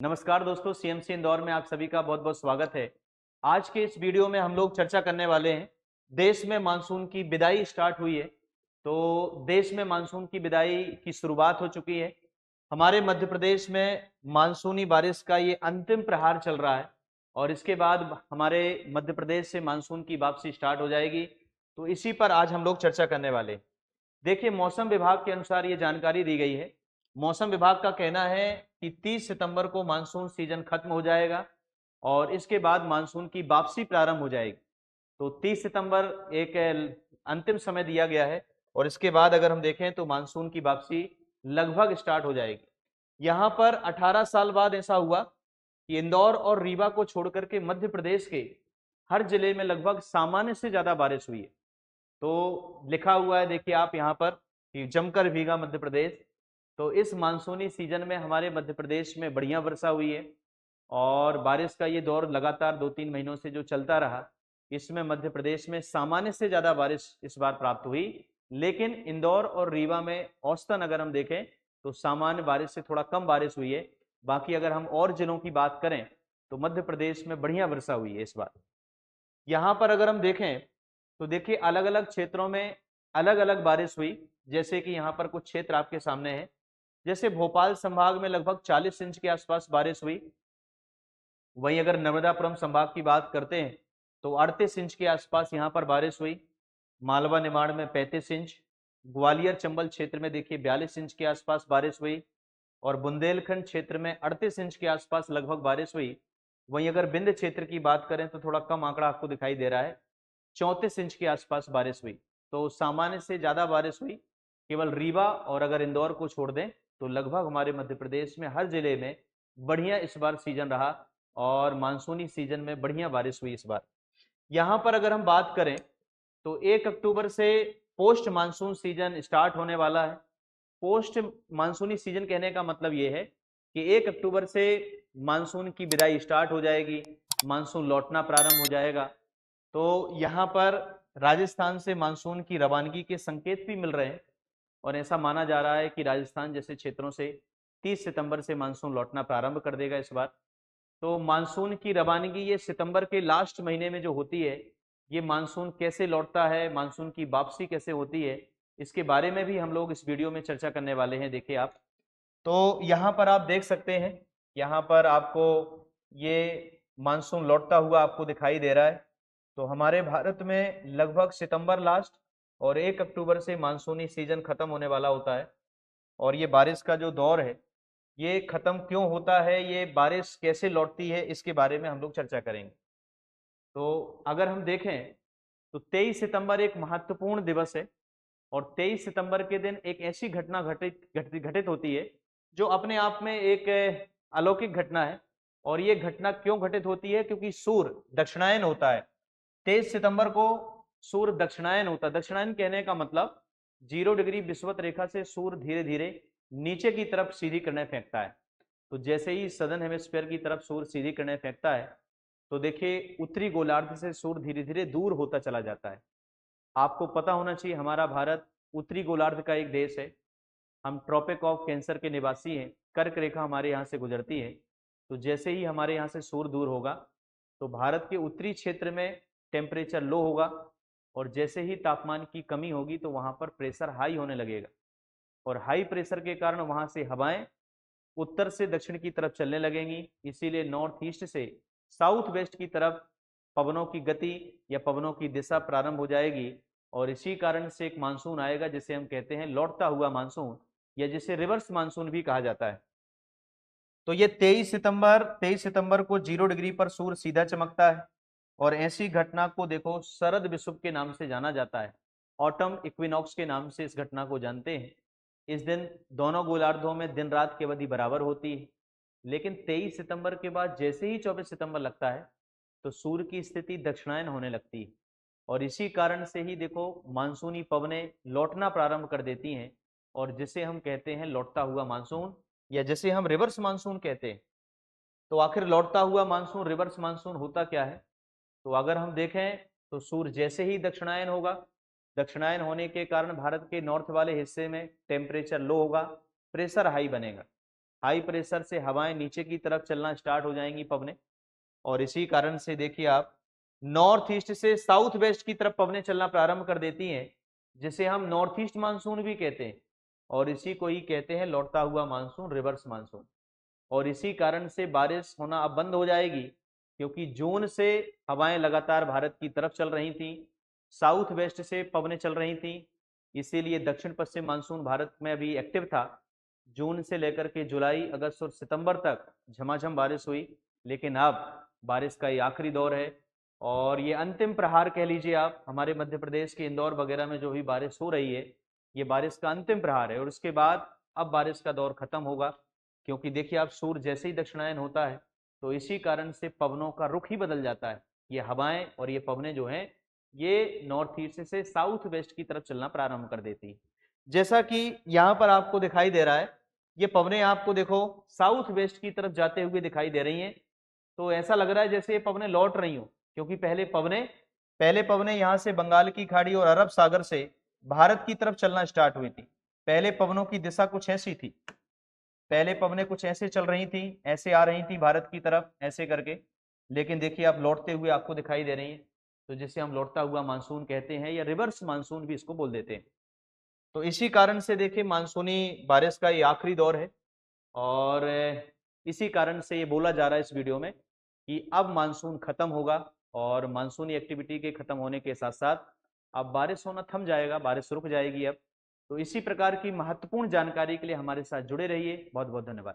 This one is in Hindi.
नमस्कार दोस्तों, सीएमसी इंदौर में आप सभी का बहुत बहुत स्वागत है। आज के इस वीडियो में हम लोग चर्चा करने वाले हैं। देश में मानसून की विदाई स्टार्ट हुई है। तो देश में मानसून की विदाई की शुरुआत हो चुकी है। हमारे मध्य प्रदेश में मानसूनी बारिश का ये अंतिम प्रहार चल रहा है और इसके बाद हमारे मध्य प्रदेश से मानसून की वापसी स्टार्ट हो जाएगी। तो इसी पर आज हम लोग चर्चा करने वाले हैं। देखिए, मौसम विभाग के अनुसार ये जानकारी दी गई है। मौसम विभाग का कहना है कि 30 सितंबर को मानसून सीजन खत्म हो जाएगा और इसके बाद मानसून की वापसी प्रारंभ हो जाएगी। तो 30 सितंबर एक अंतिम समय दिया गया है और इसके बाद अगर हम देखें तो मानसून की वापसी लगभग स्टार्ट हो जाएगी। यहाँ पर 18 साल बाद ऐसा हुआ कि इंदौर और रीवा को छोड़कर के मध्य प्रदेश के हर जिले में लगभग सामान्य से ज्यादा बारिश हुई है। तो लिखा हुआ है, देखिए आप यहाँ पर, कि जमकर भीगा मध्य प्रदेश। तो इस मानसूनी सीजन में हमारे मध्य प्रदेश में बढ़िया वर्षा हुई है और बारिश का ये दौर लगातार 2-3 महीनों से जो चलता रहा, इसमें मध्य प्रदेश में सामान्य से ज्यादा बारिश इस बार प्राप्त हुई। लेकिन इंदौर और रीवा में औसतन अगर हम देखें तो सामान्य बारिश से थोड़ा कम बारिश हुई है। बाकी अगर हम और जिलों की बात करें तो मध्य प्रदेश में बढ़िया वर्षा हुई है इस बार। यहाँ पर अगर हम देखें तो देखिए अलग अलग क्षेत्रों में अलग अलग बारिश हुई। जैसे कि यहाँ पर कुछ क्षेत्र आपके सामने हैं। जैसे भोपाल संभाग में लगभग 40 इंच के आसपास बारिश हुई। वहीं अगर नर्मदापुरम संभाग की बात करते हैं तो 38 इंच के आसपास यहाँ पर बारिश हुई। मालवा निमाड़ में 35 इंच, ग्वालियर चंबल क्षेत्र में देखिए 42 इंच के आसपास बारिश हुई और बुंदेलखंड क्षेत्र में 38 इंच के आसपास लगभग बारिश हुई। वहीं अगर बिंद क्षेत्र की बात करें तो थोड़ा कम आंकड़ा आपको दिखाई दे रहा है, 34 इंच के आसपास बारिश हुई। तो सामान्य से ज्यादा बारिश हुई। केवल रीवा और अगर इंदौर को छोड़ दें तो लगभग हमारे मध्य प्रदेश में हर जिले में बढ़िया इस बार सीजन रहा और मानसूनी सीजन में बढ़िया बारिश हुई इस बार। यहाँ पर अगर हम बात करें तो 1 अक्टूबर से पोस्ट मानसून सीजन स्टार्ट होने वाला है। पोस्ट मानसूनी सीजन कहने का मतलब ये है कि 1 अक्टूबर से मानसून की विदाई स्टार्ट हो जाएगी, मानसून लौटना प्रारंभ हो जाएगा। तो यहाँ पर राजस्थान से मानसून की रवानगी के संकेत भी मिल रहे हैं और ऐसा माना जा रहा है कि राजस्थान जैसे क्षेत्रों से 30 सितंबर से मानसून लौटना प्रारंभ कर देगा इस बार। तो मानसून की रवानगी ये सितंबर के लास्ट महीने में जो होती है, ये मानसून कैसे लौटता है, मानसून की वापसी कैसे होती है, इसके बारे में भी हम लोग इस वीडियो में चर्चा करने वाले हैं। देखिए आप, तो यहाँ पर आप देख सकते हैं, यहाँ पर आपको ये मानसून लौटता हुआ आपको दिखाई दे रहा है। तो हमारे भारत में लगभग सितंबर लास्ट और 1 अक्टूबर से मानसूनी सीजन खत्म होने वाला होता है और ये बारिश का जो दौर है ये खत्म क्यों होता है, ये बारिश कैसे लौटती है, इसके बारे में हम लोग चर्चा करेंगे। तो अगर हम देखें तो 23 सितंबर एक महत्वपूर्ण दिवस है और 23 सितंबर के दिन एक ऐसी घटना घटित घटित घटित होती है जो अपने आप में एक अलौकिक घटना है। और ये घटना क्यों घटित होती है? क्योंकि सूर्य दक्षिणायन होता है। 23 सितंबर को सूर्य दक्षिणायन होता है। दक्षिणायन कहने का मतलब 0 डिग्री विषुवत रेखा से सूर्य धीरे धीरे नीचे की तरफ सीधी किरणें फेंकता है। तो जैसे ही सदर्न हेमिस्फीयर की तरफ सूर्य सीधी किरणें फेंकता है तो देखिए उत्तरी गोलार्ध से सूर्य धीरे धीरे दूर होता चला जाता है। आपको पता होना चाहिए हमारा भारत उत्तरी गोलार्ध का एक देश है। हम ट्रॉपिक ऑफ कैंसर के निवासी हैं। कर्क रेखा हमारे यहाँ से गुजरती है। तो जैसे ही हमारे यहाँ से सूर्य दूर होगा तो भारत के उत्तरी क्षेत्र में टेम्परेचर लो होगा और जैसे ही तापमान की कमी होगी तो वहाँ पर प्रेशर हाई होने लगेगा और हाई प्रेशर के कारण वहाँ से हवाएं उत्तर से दक्षिण की तरफ चलने लगेंगी। इसीलिए नॉर्थ ईस्ट से साउथ वेस्ट की तरफ पवनों की गति या पवनों की दिशा प्रारंभ हो जाएगी और इसी कारण से एक मानसून आएगा जिसे हम कहते हैं लौटता हुआ मानसून या जिसे रिवर्स मानसून भी कहा जाता है। तो ये 23 सितंबर को 0 डिग्री पर सूर्य सीधा चमकता है और ऐसी घटना को देखो शरद विषुव के नाम से जाना जाता है। ऑटम इक्विनॉक्स के नाम से इस घटना को जानते हैं। इस दिन दोनों गोलार्धों में दिन रात की अवधि बराबर होती है। लेकिन 23 सितंबर के बाद जैसे ही 24 सितंबर लगता है तो सूर्य की स्थिति दक्षिणायन होने लगती है और इसी कारण से ही देखो मानसूनी पवनें लौटना प्रारंभ कर देती हैं और जिसे हम कहते हैं लौटता हुआ मानसून या जिसे हम रिवर्स मानसून कहते हैं। तो आखिर लौटता हुआ मानसून, रिवर्स मानसून होता क्या है? तो अगर हम देखें तो सूर्य जैसे ही दक्षिणायन होगा, दक्षिणायन होने के कारण भारत के नॉर्थ वाले हिस्से में टेम्परेचर लो होगा, प्रेशर हाई बनेगा हाई प्रेशर से हवाएं नीचे की तरफ चलना स्टार्ट हो जाएंगी पवने, और इसी कारण से देखिए आप नॉर्थ ईस्ट से साउथ वेस्ट की तरफ पवने चलना प्रारंभ कर देती हैं, जिसे हम नॉर्थ ईस्ट मानसून भी कहते हैं, और इसी को ही कहते हैं लौटता हुआ मानसून, रिवर्स मानसून। और इसी कारण से बारिश होना अब बंद हो जाएगी, क्योंकि जून से हवाएं लगातार भारत की तरफ चल रही थी, साउथ वेस्ट से पवनें चल रही थी, इसीलिए दक्षिण पश्चिम मानसून भारत में अभी एक्टिव था। जून से लेकर के जुलाई, अगस्त और सितंबर तक झमाझम बारिश हुई, लेकिन अब बारिश का ये आखिरी दौर है, और ये अंतिम प्रहार कह लीजिए आप। हमारे मध्य प्रदेश के इंदौर वगैरह में जो भी बारिश हो रही है, ये बारिश का अंतिम प्रहार है, और उसके बाद अब बारिश का दौर खत्म होगा, क्योंकि देखिए आप सूर्य जैसे ही दक्षिणायन होता है तो इसी कारण से पवनों का रुख ही बदल जाता है। ये हवाएं और ये पवनें जो हैं ये नॉर्थ ईस्ट से साउथ वेस्ट की तरफ चलना प्रारंभ कर देती है। जैसा कि यहाँ पर आपको दिखाई दे रहा है, ये पवनें आपको देखो साउथ वेस्ट की तरफ जाते हुए दिखाई दे रही हैं, तो ऐसा लग रहा है जैसे ये पवनें लौट रही हो, क्योंकि पहले पवनें यहाँ से बंगाल की खाड़ी और अरब सागर से भारत की तरफ चलना स्टार्ट हुई थी। पहले पवनों की दिशा कुछ ऐसी थी, पहले पवनें कुछ ऐसे चल रही थी, ऐसे आ रही थी भारत की तरफ ऐसे करके, लेकिन देखिए आप लौटते हुए आपको दिखाई दे रही हैं, तो जिसे हम लौटता हुआ मानसून कहते हैं, या रिवर्स मानसून भी इसको बोल देते हैं। तो इसी कारण से देखिए मानसूनी बारिश का ये आखिरी दौर है, और इसी कारण से ये बोला जा रहा है इस वीडियो में कि अब मानसून खत्म होगा, और मानसूनी एक्टिविटी के खत्म होने के साथ साथ अब बारिश होना थम जाएगा, बारिश रुक जाएगी अब। तो इसी प्रकार की महत्वपूर्ण जानकारी के लिए हमारे साथ जुड़े रहिए। बहुत बहुत धन्यवाद।